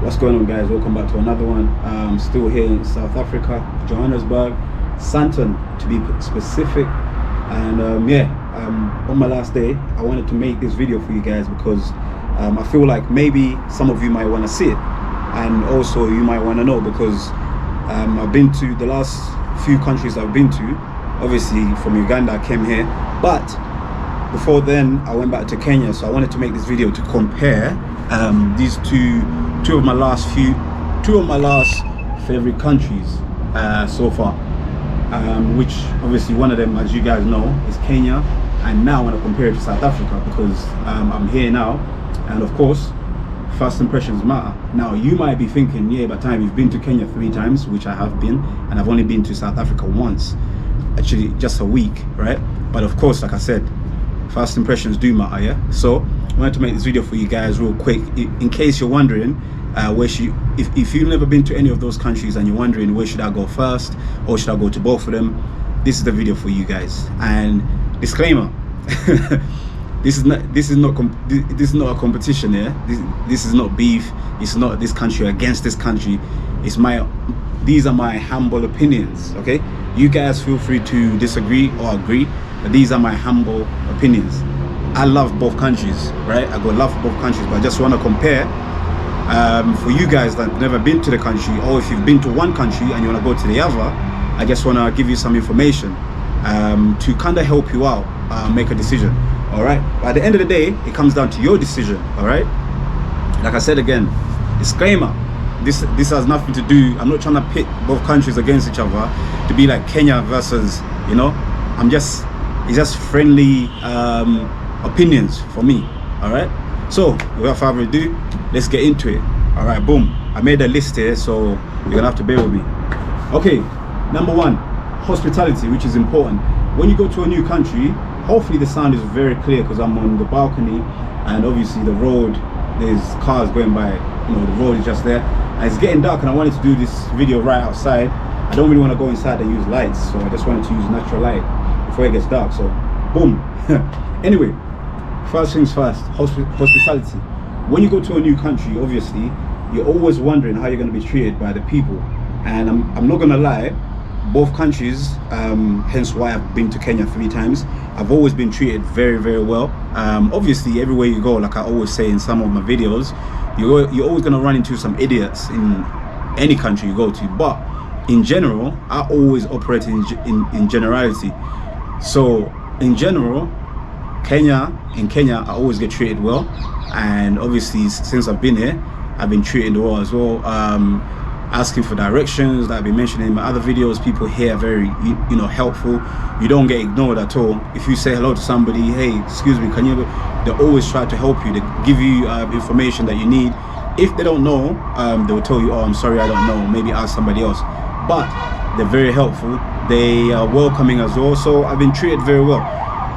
What's going on, guys? Welcome back to another one. Still here in South Africa, Johannesburg, Sandton to be specific. And on my last day I wanted to make this video for you guys because I feel like maybe some of you might want to see it, and also you might want to know, because I've been to the last few countries I've been to. Obviously from Uganda I came here, but before then I went back to Kenya, so I wanted to make this video to compare these two of my last favorite countries so far, which obviously one of them, as you guys know, is Kenya, and now I want to compare it to South Africa because I'm here now, and of course first impressions matter. Now you might be thinking, yeah, but Time, you've been to Kenya 3 times, which I have been, and I've only been to South Africa once, actually just a week, right? But of course, like I said, first impressions do matter, yeah? So I wanted to make this video for you guys real quick, in case you're wondering if you've never been to any of those countries and you're wondering where should I go first, or should I go to both of them, this is the video for you guys. And disclaimer, this is not a competition here. This is not beef. It's not this country against this country. These are my humble opinions, okay? You guys feel free to disagree or agree, but these are my humble opinions. I love both countries, right? I got love for both countries, but I just want to compare for you guys that have never been to the country, or if you've been to one country and you want to go to the other. I just want to give you some information to kind of help you out make a decision. All right, but at the end of the day, it comes down to your decision. All right, like I said again, disclaimer, this has nothing to do, I'm not trying to pit both countries against each other to be like Kenya versus, you know, it's just friendly opinions for me. All right, so without further ado, let's get into it. All right, boom, I made a list here, so you're gonna have to bear with me. Okay, number 1, hospitality, which is important. When you go to a new country, hopefully the sound is very clear because I'm on the balcony, and obviously the road, there's cars going by, you know, the road is just there, and it's getting dark, and I wanted to do this video right outside. I don't really want to go inside and use lights, so I just wanted to use natural light before it gets dark, so boom. Anyway, first things first, hospitality. When you go to a new country, obviously you're always wondering how you're going to be treated by the people, and I'm not gonna lie, both countries, hence why I've been to Kenya 3 times, I've always been treated very, very well. Obviously everywhere you go, like I always say in some of my videos, you're always gonna run into some idiots in any country you go to, but in general I always operate in generality. So in general, in Kenya I always get treated well, and obviously since I've been here I've been treated well as well. Asking for directions that I've been mentioning in my other videos, people here are very, you know, helpful. You don't get ignored at all. If you say hello to somebody, hey, excuse me, can you, they always try to help you. They give you information that you need. If they don't know, they will tell you, oh, I'm sorry, I don't know, maybe ask somebody else. But they're very helpful, they are welcoming as well. So I've been treated very well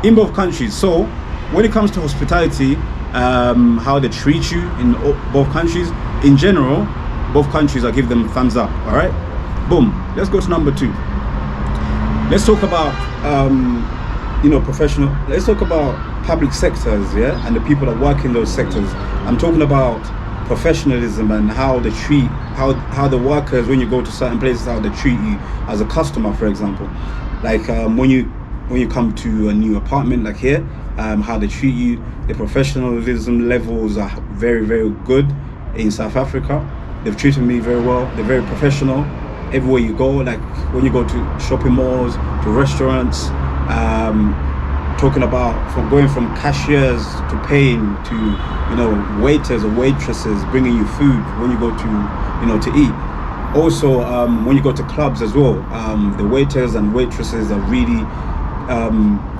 in both countries. So when it comes to hospitality, how they treat you in both countries, in general, both countries, I give them thumbs up. All right, boom, let's go to number 2. Let's talk about professional, let's talk about public sectors, yeah, and the people that work in those sectors. I'm talking about professionalism and how they treat, how the workers, when you go to certain places, how they treat you as a customer, for example. Like when you come to a new apartment like here, how they treat you, the professionalism levels are very, very good in South Africa. They've treated me very well. They're very professional everywhere you go. Like when you go to shopping malls, to restaurants, talking about going from cashiers to paying to, you know, waiters or waitresses bringing you food when you go to, you know, to eat. Also, when you go to clubs as well, the waiters and waitresses are really,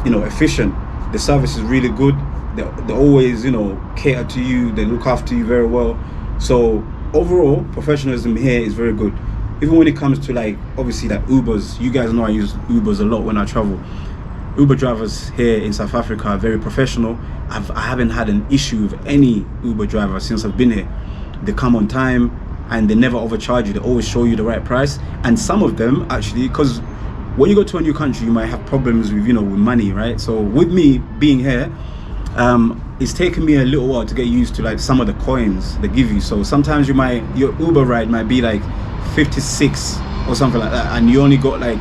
you know, efficient. The service is really good. They always, you know, cater to you. They look after you very well. So overall, professionalism here is very good. Even when it comes to, like, obviously, like Ubers, you guys know I use Ubers a lot when I travel. Uber drivers here in South Africa are very professional. I haven't had an issue with any Uber driver since I've been here. They come on time and they never overcharge you. They always show you the right price. And some of them actually, because when you go to a new country, you might have problems with, you know, with money, right? So with me being here, it's taken me a little while to get used to like some of the coins they give you. So sometimes your Uber ride might be like 56 or something like that, and you only got like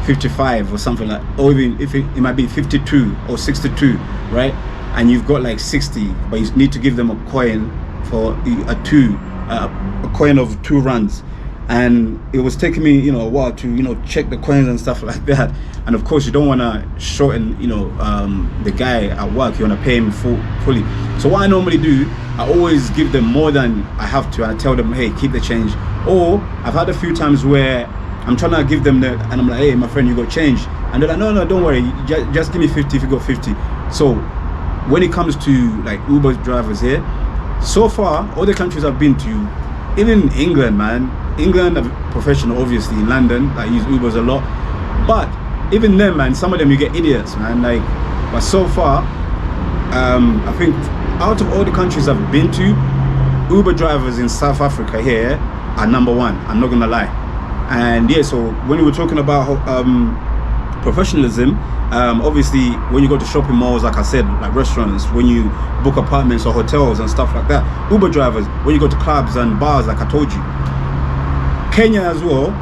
55 or something like, or even if it might be 52 or 62, right? And you've got like 60, but you need to give them a coin for a coin of 2 rands. And it was taking me, you know, a while to, check the coins and stuff like that. And of course, you don't want to shorten, the guy at work. You want to pay him fully. So what I normally do, I always give them more than I have to, and I tell them, hey, keep the change. Or I've had a few times where I'm trying to give them and I'm like, hey, my friend, you got change, and they're like, no, don't worry, just give me 50 if you got 50. So when it comes to like Uber drivers here, so far all the countries I've been to, even England, man. England are professional, obviously. In London, I use Ubers a lot, but even then, man, some of them you get idiots, man. Like, but so far, I think out of all the countries I've been to, Uber drivers in South Africa here are number 1. I'm not gonna lie. And yeah, so when we were talking about professionalism, obviously when you go to shopping malls, like I said, like restaurants, when you book apartments or hotels and stuff like that, Uber drivers, when you go to clubs and bars, like I told you. Kenya as well,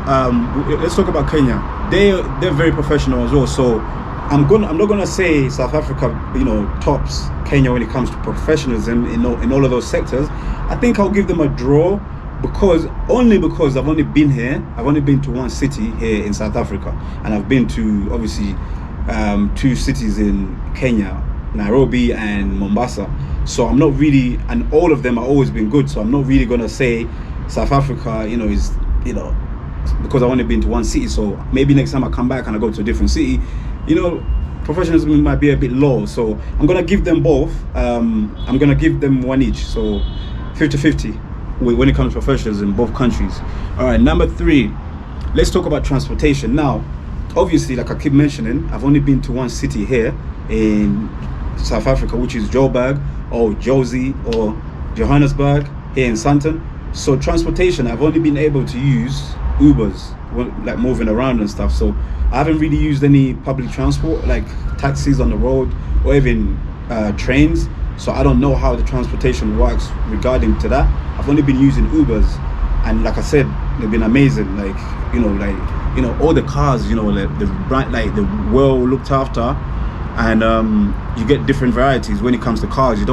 let's talk about Kenya. They're very professional as well. So I'm not gonna say South Africa, tops Kenya when it comes to professionalism in all of those sectors. I think I'll give them a draw because I've only been here. I've only been to one city here in South Africa, and I've been to obviously 2 cities in Kenya, Nairobi and Mombasa. So I'm not really, and all of them have always been good. So I'm not really gonna say South Africa, is because I've only been to one city. So maybe next time I come back and I go to a different city, professionalism might be a bit low. So I'm gonna give them both. I'm gonna give them 1 each. So 50-50 when it comes to professionalism in both countries. All right, number 3, let's talk about transportation. Now, obviously, like I keep mentioning, I've only been to one city here in South Africa, which is Joburg or Jozi or Johannesburg here in Sandton. So transportation, I've only been able to use Ubers, like moving around and stuff. So I haven't really used any public transport, like taxis on the road or even trains. So I don't know how the transportation works regarding to that. I've only been using Ubers, and like I said, they've been amazing. Like all the cars, the well looked after, and you get different varieties when it comes to cars. I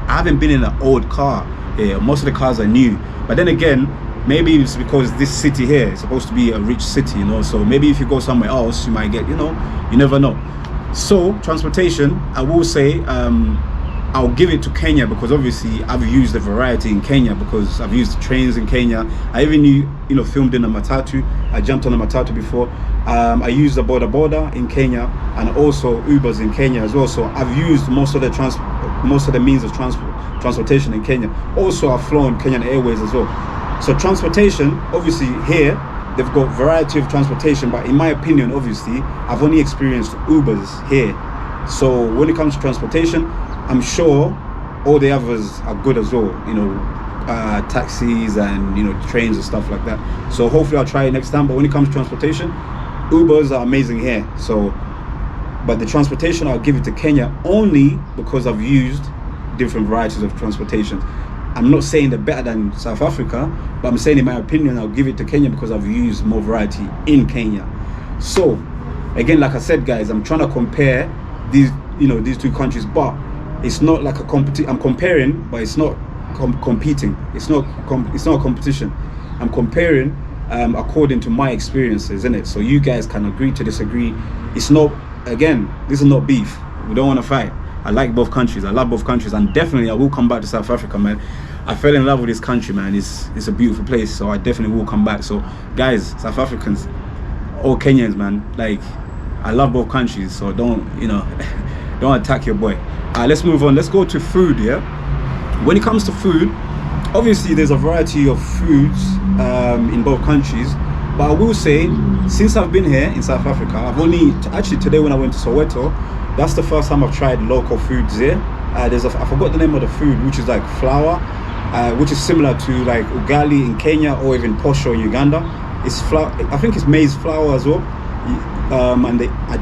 haven't been in an old car here. Most of the cars are new. But then again, maybe it's because this city here is supposed to be a rich city, so maybe if you go somewhere else, you might get, you never know. So transportation, I will say, I'll give it to Kenya because obviously I've used the variety in Kenya, because I've used trains in Kenya. I even filmed in a matatu. I jumped on a matatu before. I used the border in Kenya, and also Ubers in Kenya as well. So I've used most of the means of transportation in Kenya. Also, I've flown Kenyan Airways as well. So transportation, obviously here they've got variety of transportation, but in my opinion, obviously I've only experienced Ubers here. So when it comes to transportation, I'm sure all the others are good as well, taxis and trains and stuff like that. So hopefully I'll try it next time. But when it comes to transportation, Ubers are amazing here. So but the transportation, I'll give it to Kenya only because I've used different varieties of transportation. I'm not saying they're better than South Africa, but I'm saying in my opinion I'll give it to Kenya because I've used more variety in Kenya. So again, like I said, guys, I'm trying to compare these 2 countries, but it's not like a competition. I'm comparing, but it's not competing. It's not a competition. I'm comparing according to my experiences, isn't it? So you guys can agree to disagree. It's not, again, this is not beef. We don't want to fight. I like both countries. I love both countries, and definitely I will come back to South Africa, man. I fell in love with this country, man. It's a beautiful place, so I definitely will come back. So guys, South Africans or Kenyans, man, like, I love both countries, so don't attack your boy. Let's move on. Let's go to food. Yeah, when it comes to food, obviously there's a variety of foods in both countries, but I will say, since I've been here in South Africa, I've only actually, today when I went to Soweto, that's the first time I've tried local foods here. I forgot the name of the food, which is like flour, which is similar to like ugali in Kenya or even posho in Uganda. It's flour. I think it's maize flour as well.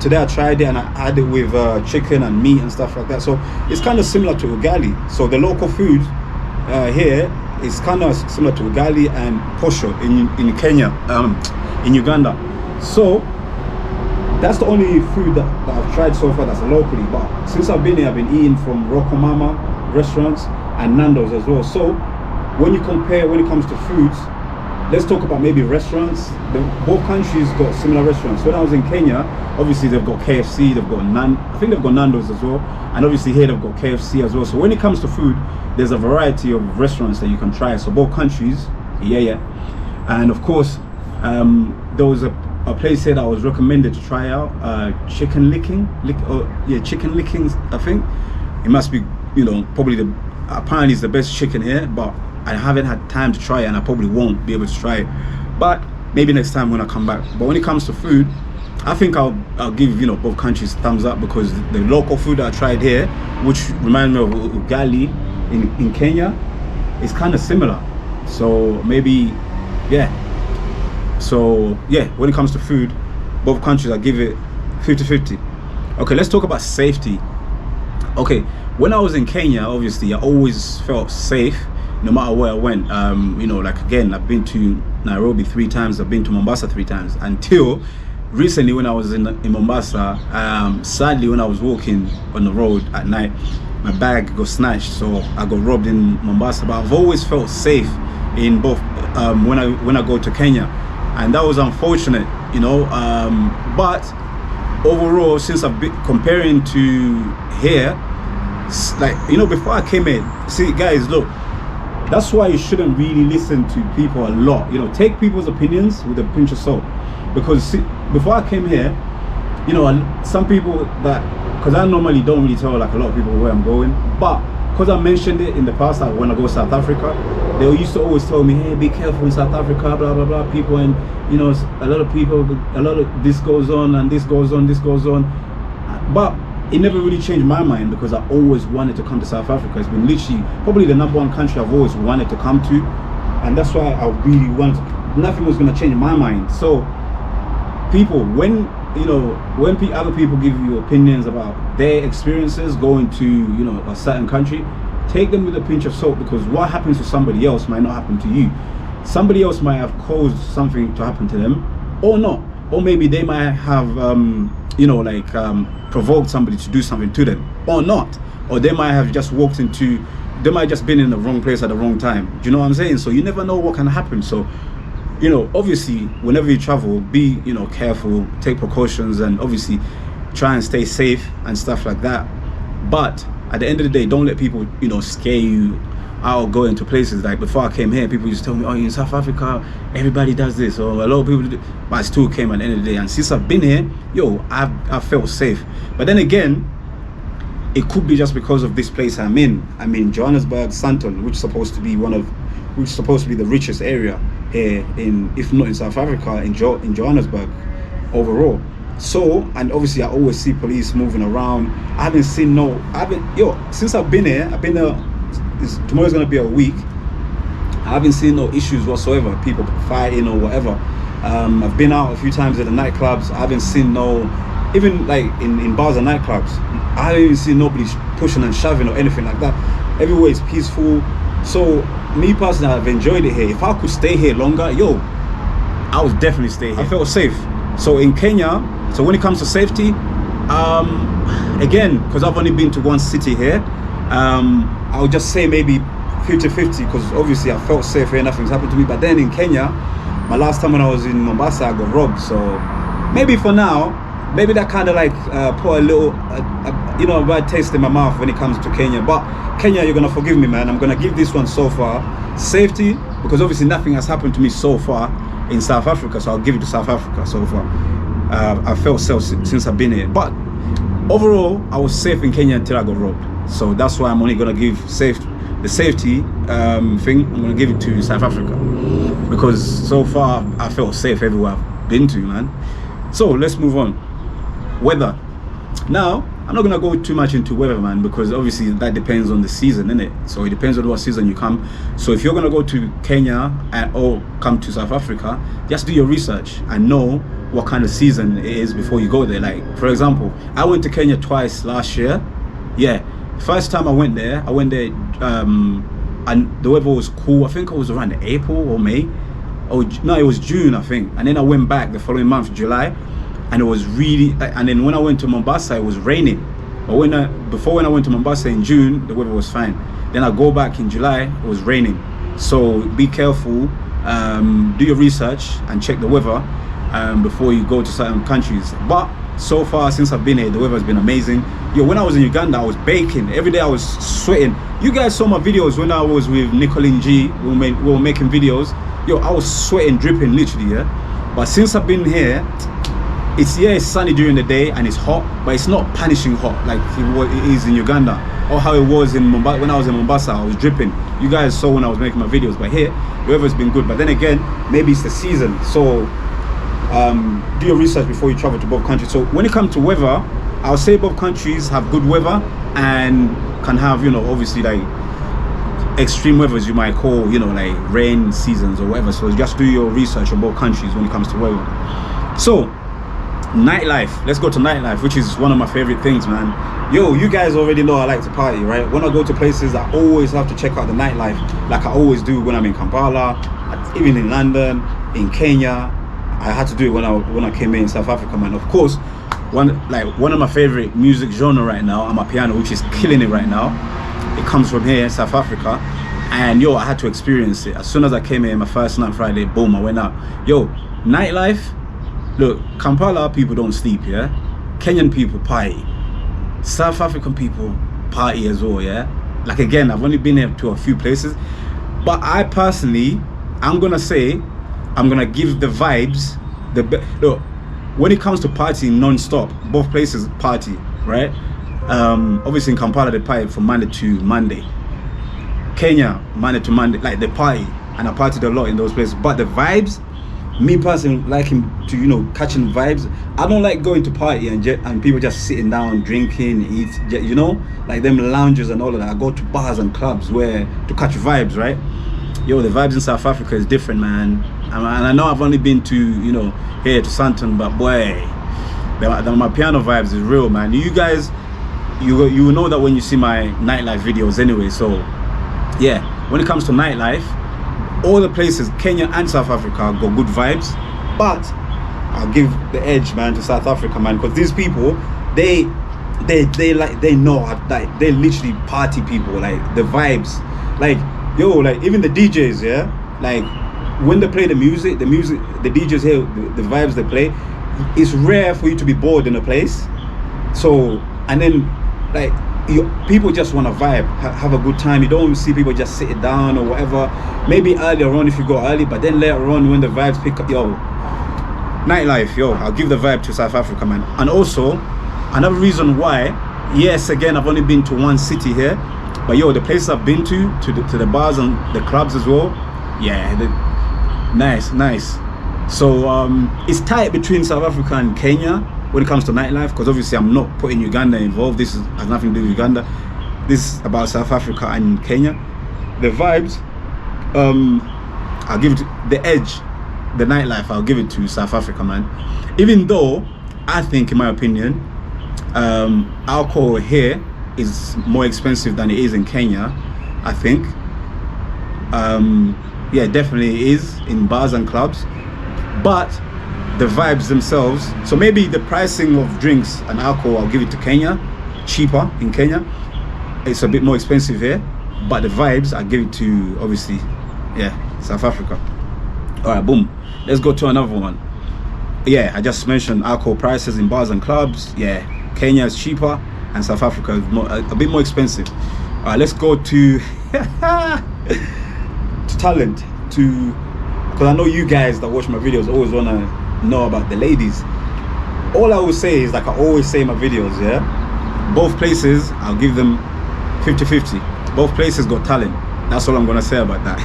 today I tried it and I had it with chicken and meat and stuff like that. So it's kind of similar to ugali. So the local food here is kind of similar to ugali and posho in Kenya, in Uganda. So that's the only food that I've tried so far that's locally. But since I've been here, I've been eating from Rocco Mama restaurants and Nando's as well. So when you compare, when it comes to foods, let's talk about maybe restaurants. Both countries got similar restaurants. When I was in Kenya, obviously they've got KFC, they've got I think they've got Nando's as well, and obviously here they've got KFC as well. So when it comes to food, there's a variety of restaurants that you can try. So both countries, yeah. And of course, there was a place here that I was recommended to try out, chicken lickings, I think. It must be, probably apparently it's the best chicken here, but I haven't had time to try it and I probably won't be able to try it. But maybe next time when I come back. But when it comes to food, I think I'll give both countries thumbs up, because the local food that I tried here, which reminds me of ugali in Kenya, is kind of similar. So maybe, yeah. So yeah, when it comes to food, both countries I give it 50-50. Okay, let's talk about safety. Okay, when I was in Kenya, obviously I always felt safe no matter where I went. Like again, I've been to Nairobi 3 times, I've been to Mombasa 3 times, until recently when I was in Mombasa. Sadly, when I was walking on the road at night, my bag got snatched, so I got robbed in Mombasa. But I've always felt safe in both when I go to Kenya, and that was unfortunate, but overall, since I've been comparing to here, like, before I came in, see guys, look, that's why you shouldn't really listen to people a lot. Take people's opinions with a pinch of salt, because see, before I came here, some people that, because I normally don't really tell like a lot of people where I'm going, but because I mentioned it in the past, like when I go to South Africa, they used to always tell me, hey, be careful in South Africa, blah blah blah, people, and a lot of this goes on and this goes on, but it never really changed my mind, because I always wanted to come to South Africa. It's been literally probably the #1 country I've always wanted to come to, and that's why I really wanted to, nothing was going to change my mind. So people, when other people give you opinions about their experiences going to a certain country, take them with a pinch of salt, because what happens to somebody else might not happen to you. Somebody else might have caused something to happen to them, or not, or maybe they might have provoked somebody to do something to them, or not, or they might have just they might just been in the wrong place at the wrong time. Do you know what I'm saying? So you never know what can happen. So obviously whenever you travel, be careful, take precautions, and obviously try and stay safe and stuff like that. But at the end of the day, don't let people scare you out going to places. Like before I came here, people used to tell me, oh, in South Africa everybody does this, or a lot of people do, but I still came at the end of the day. And since I've been here, I felt safe. But then again, it could be just because of this place I'm in Johannesburg, Sandton, which is supposed to be the richest area here if not in South Africa, in Johannesburg overall. So, and obviously I always see police moving around. I haven't seen since I've been here, tomorrow's gonna be a week, I haven't seen no issues whatsoever, people fighting or whatever. I've been out a few times at the nightclubs. I haven't seen even like in bars and nightclubs, I haven't even seen nobody pushing and shoving or anything like that. Everywhere is peaceful. So me personally, I've enjoyed it here. If I could stay here longer, I would definitely stay here. I felt safe. So in Kenya, so when it comes to safety, again, because I've only been to one city here, I would just say maybe 50-50, because obviously I felt safe here, nothing's happened to me. But then in Kenya, my last time when I was in Mombasa, I got robbed. So maybe for now, maybe that kind of like put a little a bad taste in my mouth when it comes to Kenya. But Kenya, you're gonna forgive me, man. I'm gonna give this one so far safety, because obviously nothing has happened to me so far in South Africa, so I'll give it to South Africa so far. I felt safe since I've been here, but overall I was safe in Kenya until I got robbed. So that's why I'm only gonna give the safety thing, I'm gonna give it to South Africa, because so far I felt safe everywhere I've been to, man. So let's move on. Weather. Now I'm not gonna go too much into weather, man, because obviously that depends on the season, innit? So it depends on what season you come. So if you're gonna go to Kenya or come to South Africa, just do your research and know what kind of season it is before you go there. Like, for example, I went to Kenya twice last year. Yeah, first time I went there, and the weather was cool. I think it was around April or May. Oh no, it was June, I think. And then I went back the following month, July, and it was really. And then when I went to Mombasa, it was raining. But when I went to Mombasa in June, the weather was fine. Then I go back in July, it was raining. So be careful. Do your research and check the weather before you go to certain countries. But so far since I've been here, the weather has been amazing. Yo, when I was in Uganda, I was baking every day. I was sweating. You guys saw my videos when I was with Nicolene G. We were making videos. Yo, I was sweating, dripping, literally. Yeah. But since I've been here, it's sunny during the day and it's hot, but it's not punishing hot like it is in Uganda or how it was in Mombasa. When I was in Mombasa, I was dripping. You guys saw when I was making my videos. But here, the weather's been good. But then again, maybe it's the season. So do your research before you travel to both countries. So when it comes to weather, I'll say both countries have good weather and can have, you know, obviously like extreme weather, as you might call, you know, like rain seasons or whatever. So just do your research on both countries when it comes to weather. So nightlife, let's go to nightlife, which is one of my favorite things, man. Yo, you guys already know I like to party, right? When I go to places, I always have to check out the nightlife, like I always do when I'm in Kampala, even in London, in Kenya. I had to do it when I came in South Africa, man. Of course, one of my favorite music genre right now, Amapiano, which is killing it right now. It comes from here, South Africa, and yo, I had to experience it. As soon as I came here, my first night Friday, boom, I went out. Yo, nightlife. Look, Kampala people don't sleep, yeah. Kenyan people party. South African people party as well, yeah. Like again, I've only been here to a few places, but I personally, I'm gonna give the vibes. Look, when it comes to partying non-stop, both places party, right? Obviously in Kampala they party from Monday to Monday. Kenya, Monday to Monday, like they party, and I partied a lot in those places. But the vibes, me personally liking to, you know, catching vibes. I don't like going to party and people just sitting down, drinking, eat, you know, like them lounges and all of that. I go to bars and clubs where to catch vibes, right? Yo, the vibes in South Africa is different, man. And I know I've only been to, you know, here to Santon, but boy, my piano vibes is real, man. You guys, you will know that when you see my nightlife videos anyway. So yeah, when it comes to nightlife, all the places, Kenya and South Africa, got good vibes, but I'll give the edge, man, to South Africa, man, because these people, they know, like, they literally party people, like the vibes, like, yo, like even the DJs, yeah, like when they play the music, the DJs here, the vibes they play, it's rare for you to be bored in a place. So, and then like people just want to vibe, have a good time. You don't see people just sitting down or whatever. Maybe earlier on if you go early, but then later on when the vibes pick up, yo, nightlife, yo, I'll give the vibe to South Africa, man. And also another reason why, yes, again, I've only been to one city here, but yo, the places I've been to the bars and the clubs as well, yeah, nice. So it's tight between South Africa and Kenya when it comes to nightlife, because obviously I'm not putting Uganda involved. This has nothing to do with Uganda. This is about South Africa and Kenya. The vibes, I'll give it the edge, the nightlife, I'll give it to South Africa, man. Even though I think, in my opinion, alcohol here is more expensive than it is in Kenya, I think. Yeah, definitely it is in bars and clubs, but the vibes themselves, so maybe the pricing of drinks and alcohol, I'll give it to Kenya, cheaper in Kenya. It's a bit more expensive here, but the vibes, I give it to, obviously, yeah, South Africa. All right, boom, let's go to another one. Yeah, I just mentioned alcohol prices in bars and clubs. Yeah, Kenya is cheaper and South Africa is a bit more expensive. All right, let's go to to talent, because I know you guys that watch my videos always want to know about the ladies. All I will say is, like I always say in my videos, yeah, both places I'll give them 50-50. Both places got talent. That's all I'm gonna say about that.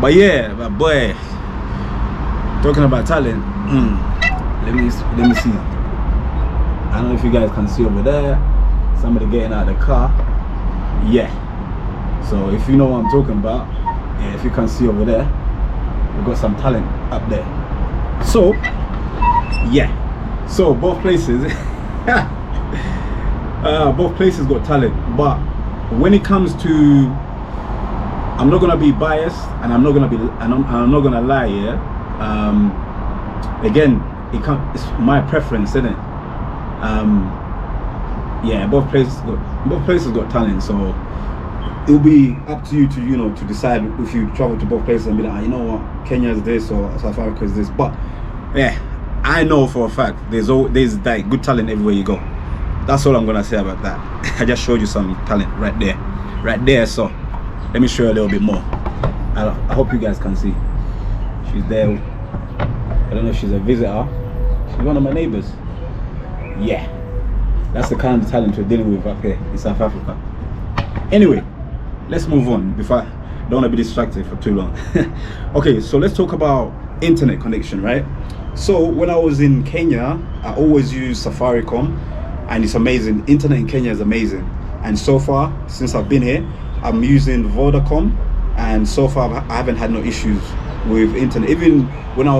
But yeah, but boy, talking about talent, let me see. I don't know if you guys can see over there. Somebody getting out of the car. Yeah. So if you know what I'm talking about, yeah, if you can see over there, we've got some talent up there. So yeah. So both places, both places got talent. But when it comes to, I'm not gonna be biased, and I'm not gonna lie here. Again, it's my preference, isn't it? Yeah, both places got talent, so it'll be up to you to to decide if you travel to both places and be like, you know what, Kenya is this or South Africa is this. But yeah, I know for a fact there's like good talent everywhere you go. That's all I'm gonna say about that. I just showed you some talent right there. So let me show you a little bit more. I hope you guys can see. She's there. I don't know if she's a visitor. She's one of my neighbors. Yeah, that's the kind of talent we're dealing with up here in South Africa. Anyway, let's move on before I don't want to be distracted for too long. Okay, so let's talk about internet connection, right? So when I was in Kenya, I always use Safaricom, and it's amazing. Internet in Kenya is amazing. And so far, since I've been here, I'm using Vodacom, and so far I haven't had no issues with internet. Even when I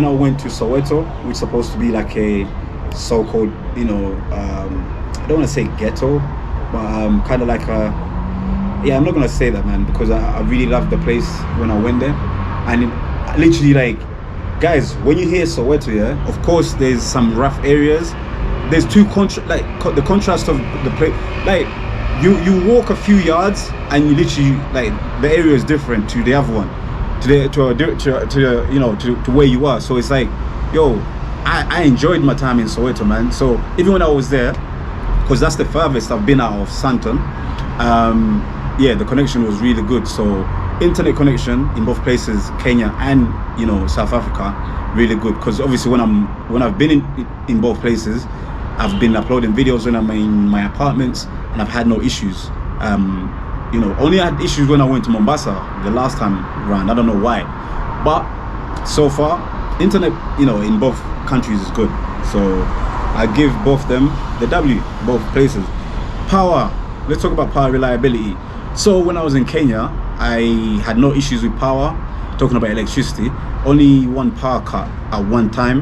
went to Soweto, which is supposed to be like a so-called, I don't want to say ghetto, but kind of like a, yeah, I'm not gonna say that, man, because I really loved the place when I went there. And literally, like, guys, when you hear Soweto, yeah, of course there's some rough areas. There's the contrast of the place. Like, you walk a few yards and you literally, like, the area is different to the other one, to where you are. So it's like, yo, I enjoyed my time in Soweto, man. So even when I was there, because that's the furthest I've been out of Santon, yeah, the connection was really good. So internet connection in both places, Kenya and South Africa, really good. Because obviously when I've been in both places, I've been uploading videos when I'm in my apartments, and I've had no issues. Only had issues when I went to Mombasa the last time around. I don't know why, but so far internet in both countries is good. So I give both them the W, both places. Power, let's talk about power reliability. So when I was in Kenya, I had no issues with power. Talking about electricity, only one power cut at one time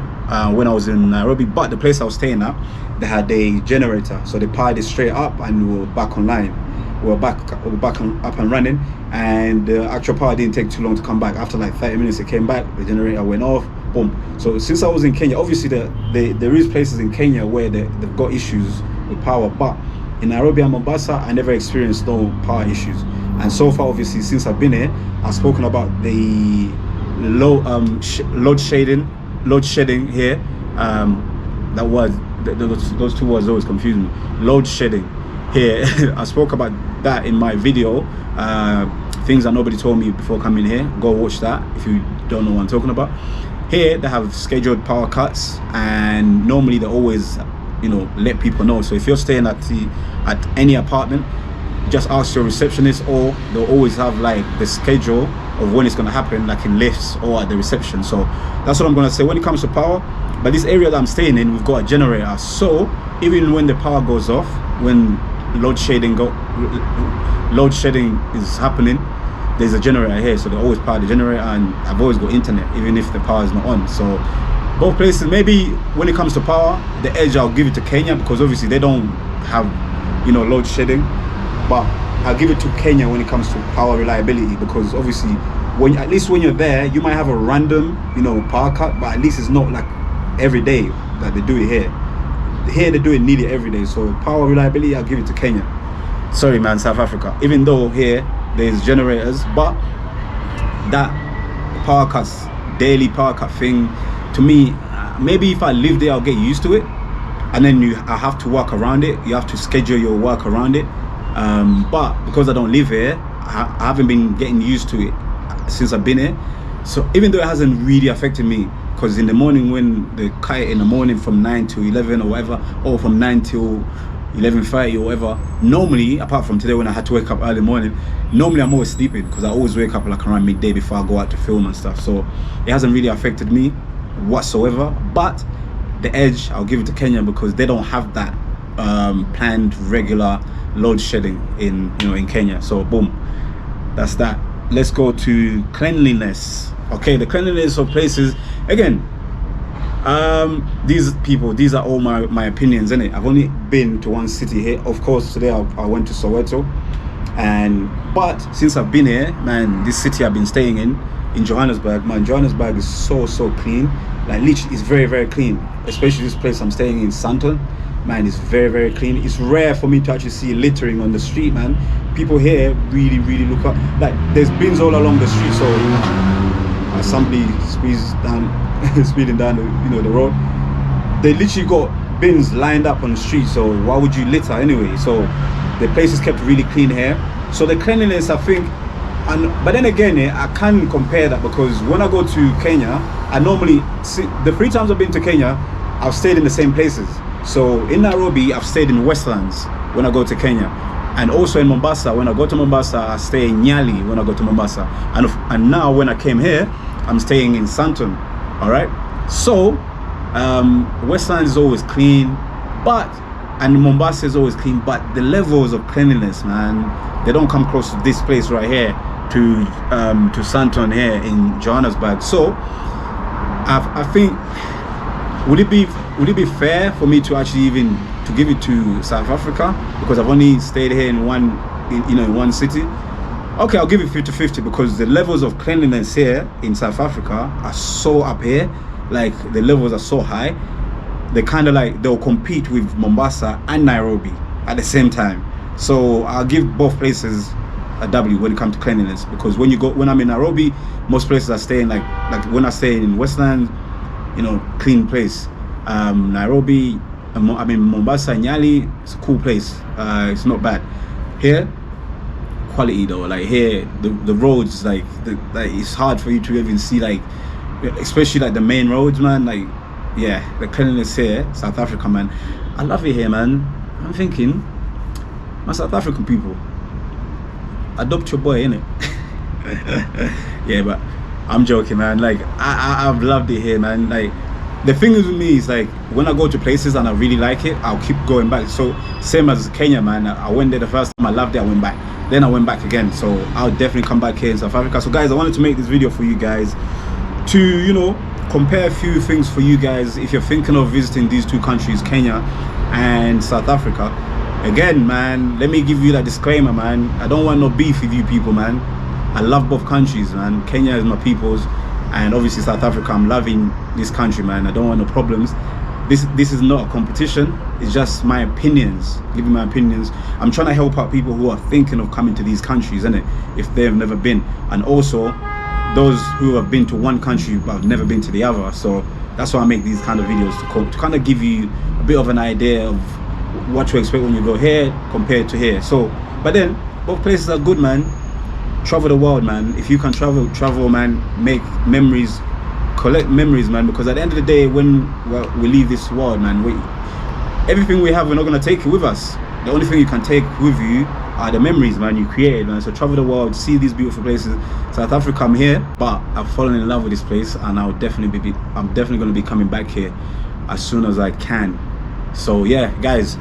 when I was in Nairobi, but the place I was staying at, they had a generator, so they powered it straight up and we were back online. We were back up and running, and the actual power didn't take too long to come back. After like 30 minutes it came back, the generator went off, boom. So since I was in Kenya, obviously there is places in Kenya where they've got issues with power, but in Nairobi and Mombasa I never experienced no power issues. And so far, obviously, since I've been here, I've spoken about the load shedding here. That word, those two words always confuse me. Load shedding here. I spoke about that in my video. Things that nobody told me before coming here. Go watch that if you don't know what I'm talking about. Here they have scheduled power cuts, and normally they always, let people know. So if you're staying at any apartment, just ask your receptionist, or they'll always have like the schedule of when it's going to happen, like in lifts or at the reception. So that's what I'm going to say when it comes to power. But this area that I'm staying in, we've got a generator, so even when the power goes off, when load shedding is happening, there's a generator here, so they always power the generator, and I've always got internet even if the power is not on. So both places, maybe when it comes to power, the edge I'll give it to Kenya, because obviously they don't have load shedding. But I'll give it to Kenya when it comes to power reliability, because obviously at least when you're there, you might have a random power cut, but at least it's not like every day that they do it here. Here they do it nearly every day. So power reliability, I'll give it to Kenya. Sorry, man, South Africa. Even though here there's generators, but that power cuts, daily power cut thing, to me, maybe if I live there I'll get used to it, and then I have to work around it. You have to schedule your work around it. But because I don't live here, I haven't been getting used to it since I've been here. So even though it hasn't really affected me, because in the morning when they cut it in the morning from 9 to 11 or whatever, or from 9 till 11:30 or whatever, normally, apart from today when I had to wake up early morning, normally I'm always sleeping, because I always wake up like around midday before I go out to film and stuff. So it hasn't really affected me whatsoever. But the edge, I'll give it to Kenya, because they don't have that planned regular load shedding in Kenya. So boom, that's that. Let's go to cleanliness. Okay, the cleanliness of places again. These are all my opinions, innit? I've only been to one city here. Of course, today I went to Soweto, but since I've been here, man, this city I've been staying in Johannesburg, man, Johannesburg is so clean. Like literally, it's very clean. Especially this place I'm staying in, Sandton, man, it's very clean. It's rare for me to actually see littering on the street, man. People here really look up. Like there's bins all along the street, so as somebody speeding down the road, they literally got bins lined up on the street. So why would you litter anyway? So the place is kept really clean here. So the cleanliness, I think, but then again, I can't compare that, because when I go to Kenya, I normally see, the 3 times I've been to Kenya, I've stayed in the same places. So in Nairobi, I've stayed in Westlands when I go to Kenya, and also in Mombasa. When I go to Mombasa, I stay in Nyali when I go to Mombasa, and now when I came here, I'm staying in Sandton. All right, so Westlands is always clean, and Mombasa is always clean, but the levels of cleanliness, man, they don't come close to this place right here, to Sandton here in Johannesburg. So I think, would it be fair for me to actually even to give it to South Africa, because I've only stayed here in one city? Okay, I'll give it 50-50, because the levels of cleanliness here in South Africa are so up here. Like the levels are so high, they kind of like they'll compete with Mombasa and Nairobi at the same time. So I'll give both places a W when it comes to cleanliness, because when I'm in Nairobi, most places are staying like when I stay in Westland, clean place. Nairobi, Mombasa, Nyali, it's a cool place. It's not bad. Here, quality though. Like here, the roads, like it's hard for you to even see, like especially like the main roads, man. Like yeah, the cleanliness here, South Africa, man, I love it here, man. I'm thinking, my South African people, adopt your boy, innit? Yeah, but I'm joking, man. Like I've loved it here, man. Like the thing is with me is, like, when I go to places and I really like it, I'll keep going back. So same as Kenya, man. I went there the first time, I loved it, I went back, then I went back again. So I'll definitely come back here in South Africa. So guys, I wanted to make this video for you guys to compare a few things for you guys if you're thinking of visiting these 2 countries, Kenya and South Africa. Again, man, let me give you that disclaimer, man. I don't want no beef with you people, man. I love both countries, man. Kenya is my people's, and obviously South Africa, I'm loving this country, man. I don't want no problems. This is not a competition. It's just my opinions, giving my opinions. I'm trying to help out people who are thinking of coming to these countries, innit, if they've never been, and also those who have been to one country but have never been to the other. So that's why I make these kind of videos, to kind of give you a bit of an idea of what to expect when you go here compared to here. So, but then both places are good, man. Travel the world, man. If you can travel, man. Make memories, collect memories, man. Because at the end of the day, when we leave this world, man, everything we have, we're not gonna take it with us. The only thing you can take with you are the memories, man, you created, man. So travel the world, see these beautiful places. South Africa, I'm here, but I've fallen in love with this place, and I'm definitely gonna be coming back here as soon as I can. So yeah, guys,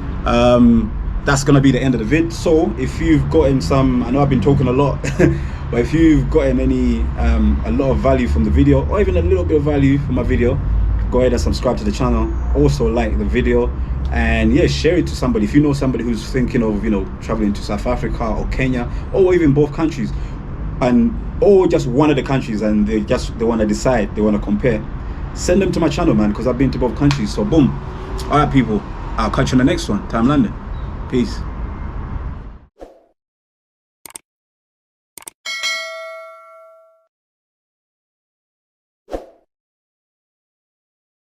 that's gonna be the end of the vid. So if you've gotten some, I know I've been talking a lot, but if you've gotten any a lot of value from the video, or even a little bit of value from my video, go ahead and subscribe to the channel. Also like the video, and yeah, share it to somebody. If you know somebody who's thinking of traveling to South Africa or Kenya, or even both countries, or just one of the countries, and they want to decide, they want to compare, send them to my channel, man, because I've been to both countries. So boom. All right, people, I'll catch you on the next one. TymeLondon. Peace.